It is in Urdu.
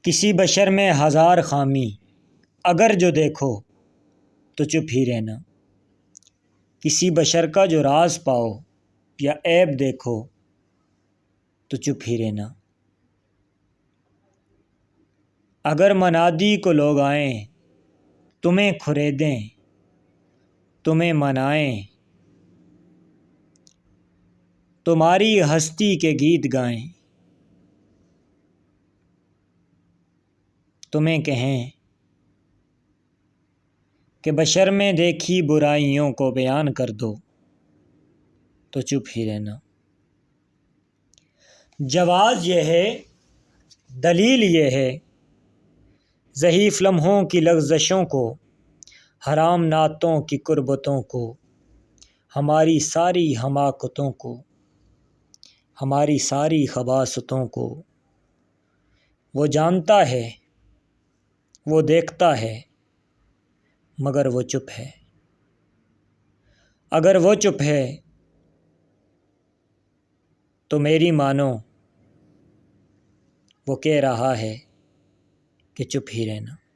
کسی بشر میں ہزار خامی، اگر جو دیکھو تو چپ ہی رہنا۔ کسی بشر کا جو راز پاؤ یا عیب دیکھو تو چپ ہی رہنا۔ اگر منادی کو لوگ آئیں، تمہیں کھریدیں، تمہیں منائیں، تمہاری ہستی کے گیت گائیں، تمہیں کہیں کہ بشر میں دیکھی برائیوں کو بیان کر دو تو چپ ہی رہنا۔ جواز یہ ہے، دلیل یہ ہے، ضعیف لمحوں کی لغزشوں کو، حرام نعتوں کی قربتوں کو، ہماری ساری حماقتوں کو، ہماری ساری خباثتوں کو۔ وہ جانتا ہے، وہ دیکھتا ہے، مگر وہ چپ ہے۔ اگر وہ چپ ہے تو میری مانو، وہ کہہ رہا ہے کہ چپ ہی رہنا۔